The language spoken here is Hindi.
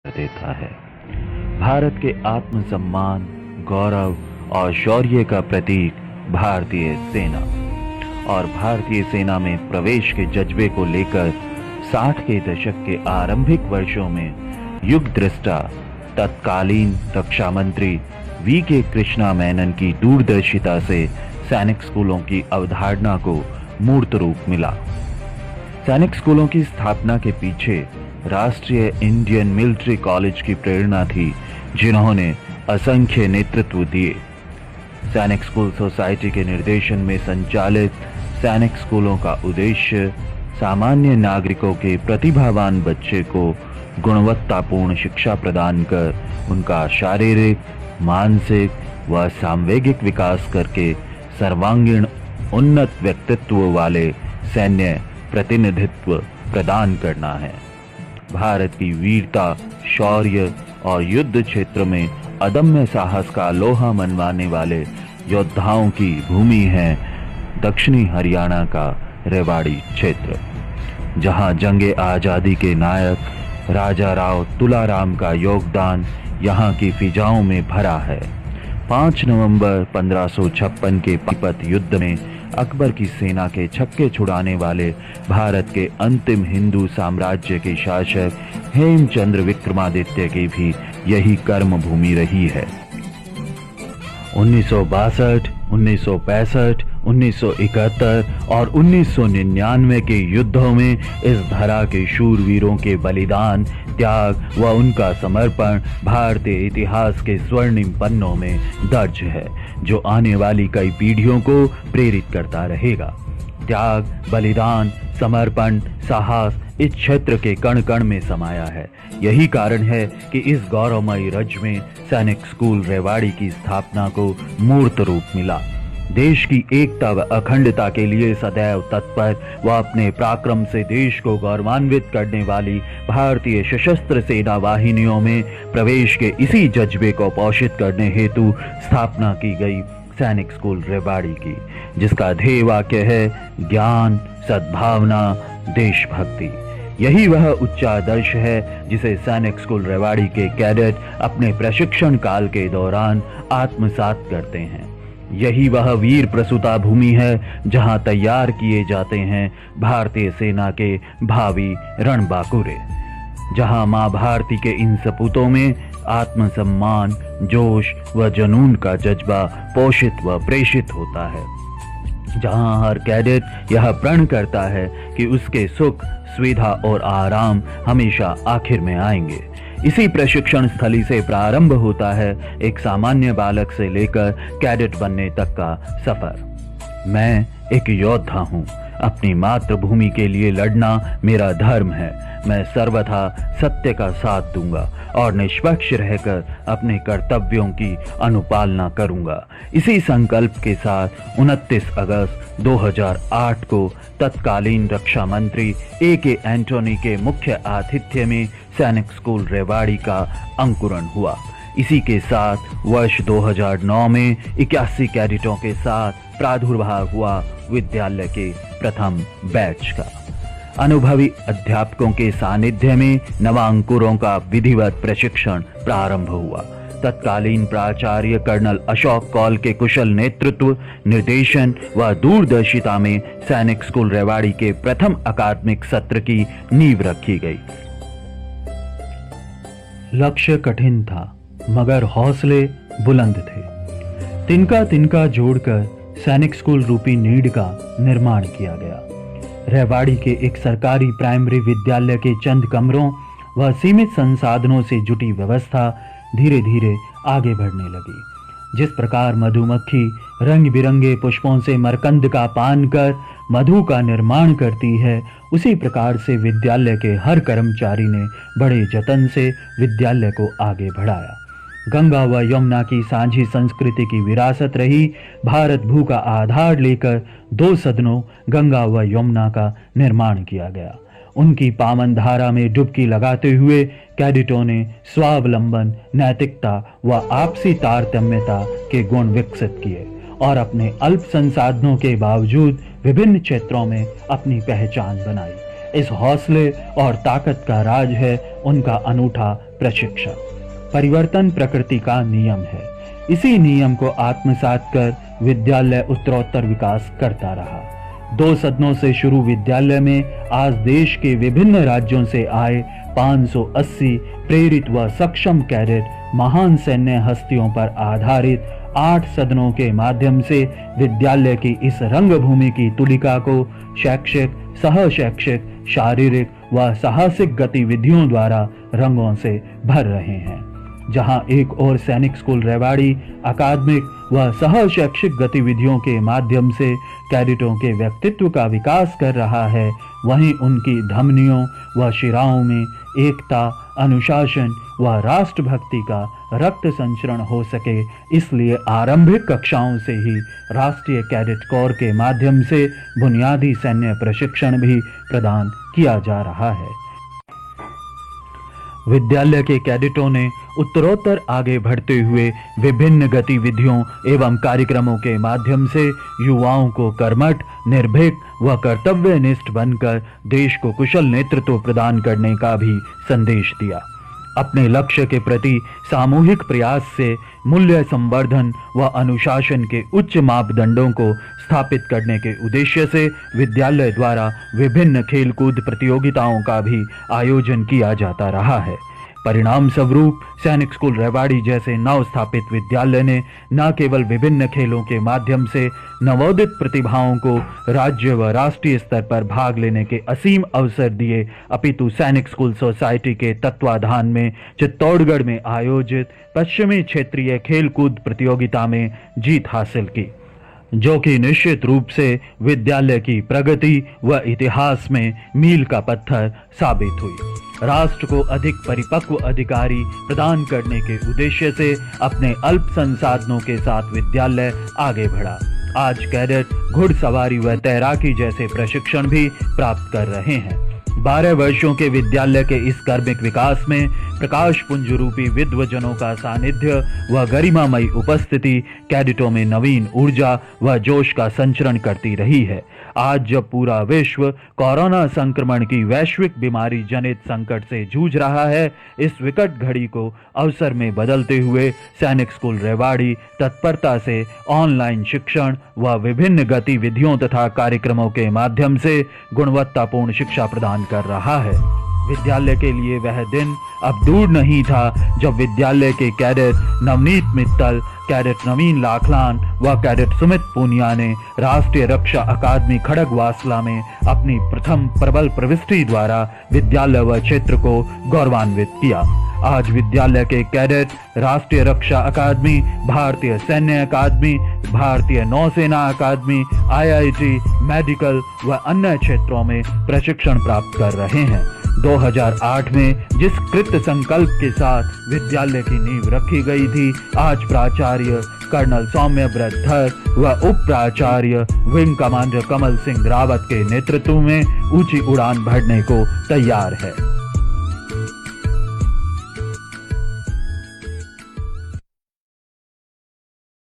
देता है। भारत के आत्मसम्मान, गौरव और शौर्य का प्रतीक भारतीय सेना और भारतीय सेना में प्रवेश के जज्बे को लेकर 60 के दशक के आरंभिक वर्षों में युग दृष्टा तत्कालीन रक्षा मंत्री वी.के. कृष्णा मेनन की दूरदर्शिता से सैनिक स्कूलों की अवधारणा को मूर्त रूप मिला। सैनिक स्कूलों की स्थापना के पीछे राष्ट्रीय इंडियन मिलिट्री कॉलेज की प्रेरणा थी, जिन्होंने असंख्य नेतृत्व दिए। सैनिक स्कूल सोसाइटी के निर्देशन में संचालित सैनिक स्कूलों का उद्देश्य सामान्य नागरिकों के प्रतिभावान बच्चे को गुणवत्तापूर्ण शिक्षा प्रदान कर उनका शारीरिक, मानसिक व सांवेगिक विकास करके सर्वांगीण उन्नत व्यक्तित्व वाले सैन्य प्रतिनिधित्व प्रदान करना है। भारत की वीरता, शौर्य और युद्ध क्षेत्र में अदम्य साहस का लोहा मनवाने वाले योद्धाओं की भूमि है दक्षिणी हरियाणा का रेवाड़ी क्षेत्र, जहां जंगे आजादी के नायक राजा राव तुलाराम का योगदान यहां की फिजाओं में भरा है। 5 नवंबर 1556 के पानीपत युद्ध में अकबर की सेना के छक्के छुड़ाने वाले भारत के अंतिम हिंदू साम्राज्य के शासक हेमचंद्र विक्रमादित्य की भी यही कर्म भूमि रही है। 1962, 1965, 1971 और 1999 के युद्धों में इस धरा के शूरवीरों के बलिदान, त्याग व उनका समर्पण भारतीय इतिहास के स्वर्णिम पन्नों में दर्ज है, जो आने वाली कई पीढ़ियों को प्रेरित करता रहेगा। त्याग, बलिदान, समर्पण, साहस इस क्षेत्र के कण कण में समाया है। यही कारण है कि इस गौरवमयी रज में सैनिक स्कूल रेवाड़ी की स्थापना को मूर्त रूप मिला। देश की एकता व अखंडता के लिए सदैव तत्पर व अपने पराक्रम से देश को गौरवान्वित करने वाली भारतीय सशस्त्र सेना वाहिनियों में प्रवेश के इसी जज्बे को पोषित करने हेतु स्थापना की गई सैनिक स्कूल रेवाड़ी की, जिसका ध्येय वाक्य है ज्ञान, सद्भावना, देशभक्ति। यही वह उच्चादर्श है जिसे सैनिक स्कूल रेवाड़ी के कैडेट अपने प्रशिक्षण काल के दौरान आत्मसात करते हैं। यही वह वीर प्रसूता भूमि है जहां तैयार किए जाते हैं भारतीय सेना के भावी रणबांकुरे, जहां मां भारती के इन सपूतों में आत्मसम्मान, जोश व जुनून का जज्बा पोषित व प्रेषित होता है, जहां हर कैडेट यह प्रण करता है कि उसके सुख, सुविधा और आराम हमेशा आखिर में आएंगे। इसी प्रशिक्षण स्थली से प्रारंभ होता है एक सामान्य बालक से लेकर कैडेट बनने तक का सफर। मैं एक योद्धा हूँ, अपनी मातृभूमि के लिए लड़ना मेरा धर्म है। मैं सर्वथा सत्य का साथ दूंगा और निष्पक्ष रहकर अपने कर्तव्यों की अनुपालना करूंगा। इसी संकल्प के साथ 29 अगस्त 2008 को तत्कालीन रक्षा मंत्री ए.के. एंटोनी के मुख्य आतिथ्य में सैनिक स्कूल रेवाड़ी का अंकुरण हुआ। इसी के साथ वर्ष 2009 में 81 कैडेटों के साथ प्रादुर्भाव हुआ विद्यालय के प्रथम बैच का। अनुभवी अध्यापकों के सानिध्य में नवांकुरों का विधिवत प्रशिक्षण प्रारंभ हुआ। तत्कालीन प्राचार्य कर्नल अशोक कौल के कुशल नेतृत्व, निर्देशन व दूरदर्शिता में सैनिक स्कूल रेवाड़ी के प्रथम अकादमिक सत्र की नींव रखी गई। लक्ष्य कठिन था मगर हौसले बुलंद थे। तिनका तिनका जोड़कर सैनिक स्कूल रूपी नीड का निर्माण किया गया। रेवाड़ी के एक सरकारी प्राइमरी विद्यालय के चंद कमरों व सीमित संसाधनों से जुटी व्यवस्था धीरे धीरे आगे बढ़ने लगी। जिस प्रकार मधुमक्खी रंग बिरंगे पुष्पों से मरकंद का पान कर मधु का निर्माण करती है, उसी प्रकार से विद्यालय के हर कर्मचारी ने बड़े जतन से विद्यालय को आगे बढ़ाया। गंगा व यमुना की सांझी संस्कृति की विरासत रही भारत भू का आधार लेकर 2 सदनों गंगा व यमुना का निर्माण किया गया। उनकी पावन धारा में डुबकी लगाते हुए कैडेटों ने स्वावलंबन, नैतिकता व आपसी तारतम्यता के गुण विकसित किए और अपने अल्प संसाधनों के बावजूद विभिन्न क्षेत्रों में अपनी पहचान बनाई। इस हौसले और ताकत का राज है उनका अनूठा प्रशिक्षण। परिवर्तन प्रकृति का नियम है। इसी नियम को आत्मसात कर विद्यालय उत्तरोत्तर विकास करता रहा। 2 सदनों से शुरू विद्यालय में आज देश के विभिन्न राज्यों से आए 580 प्रेरित व सक्षम कैडेट महान सैन्य हस्तियों पर आधारित 8 सदनों के माध्यम से विद्यालय की इस रंगभूमि की तुलिका को शैक्षिक, सह-शैक्षिक, शारीरिक व साहसिक गतिविधियों द्वारा रंगों से भर रहे हैं। जहां एक ओर सैनिक स्कूल रेवाड़ी अकादमिक व सह शैक्षिक गतिविधियों के माध्यम से कैडेटों के व्यक्तित्व का विकास कर रहा है, वहीं उनकी धमनियों व शिराओं में एकता, अनुशासन व राष्ट्रभक्ति का रक्त संचरण हो सके, इसलिए आरंभिक कक्षाओं से ही राष्ट्रीय कैडेट कोर के माध्यम से बुनियादी सैन्य प्रशिक्षण भी प्रदान किया जा रहा है। विद्यालय के कैडेटों ने उत्तरोत्तर आगे बढ़ते हुए विभिन्न गतिविधियों एवं कार्यक्रमों के माध्यम से युवाओं को कर्मठ, निर्भीक व कर्तव्यनिष्ठ बनकर देश को कुशल नेतृत्व प्रदान करने का भी संदेश दिया। अपने लक्ष्य के प्रति सामूहिक प्रयास से मूल्य संवर्धन व अनुशासन के उच्च मापदंडों को स्थापित करने के उद्देश्य से विद्यालय द्वारा विभिन्न खेलकूद प्रतियोगिताओं का भी आयोजन किया जाता रहा है। परिणाम स्वरूप सैनिक स्कूल रेवाड़ी जैसे नव स्थापित विद्यालय ने न केवल विभिन्न खेलों के माध्यम से नवोदित प्रतिभाओं को राज्य व राष्ट्रीय स्तर पर भाग लेने के असीम अवसर दिए, अपितु सैनिक स्कूल सोसाइटी के तत्वाधान में चित्तौड़गढ़ में आयोजित पश्चिमी क्षेत्रीय खेलकूद प्रतियोगिता में जीत हासिल की, जो कि निश्चित रूप से विद्यालय की प्रगति व इतिहास में मील का पत्थर साबित हुई। राष्ट्र को अधिक परिपक्व अधिकारी प्रदान करने के उद्देश्य से अपने अल्प संसाधनों के साथ विद्यालय आगे बढ़ा। आज कैडेट घुड़सवारी व तैराकी जैसे प्रशिक्षण भी प्राप्त कर रहे हैं। 12 वर्षों के विद्यालय के इस कार्मिक विकास में प्रकाश पुंज रूपी विद्वजनों का सानिध्य व गरिमामयी उपस्थिति कैडेटों में नवीन ऊर्जा व जोश का संचरण करती रही है। आज जब पूरा विश्व कोरोना संक्रमण की वैश्विक बीमारी जनित संकट से जूझ रहा है, इस विकट घड़ी को अवसर में बदलते हुए सैनिक स्कूल रेवाड़ी तत्परता से ऑनलाइन शिक्षण व विभिन्न गतिविधियों तथा कार्यक्रमों के माध्यम से गुणवत्तापूर्ण शिक्षा प्रदान कर रहा है। विद्यालय के लिए वह दिन अब दूर नहीं था जब विद्यालय के कैडेट नवनीत मित्तल, कैडेट नवीन लाखलान व कैडेट सुमित पूनिया ने राष्ट्रीय रक्षा अकादमी खड़गवासला में अपनी प्रथम प्रबल प्रविष्टि द्वारा विद्यालय व क्षेत्र को गौरवान्वित किया। आज विद्यालय के कैडेट राष्ट्रीय रक्षा अकादमी, भारतीय सैन्य अकादमी, भारतीय नौसेना अकादमी, IIT, मेडिकल व अन्य क्षेत्रों में प्रशिक्षण प्राप्त कर रहे हैं। 2008 में जिस कृत संकल्प के साथ विद्यालय की नींव रखी गई थी, आज प्राचार्य कर्नल सौम्यव्रत धर व उप प्राचार्य विंग कमांडर कमल सिंह रावत के नेतृत्व में ऊंची उड़ान भरने को तैयार है।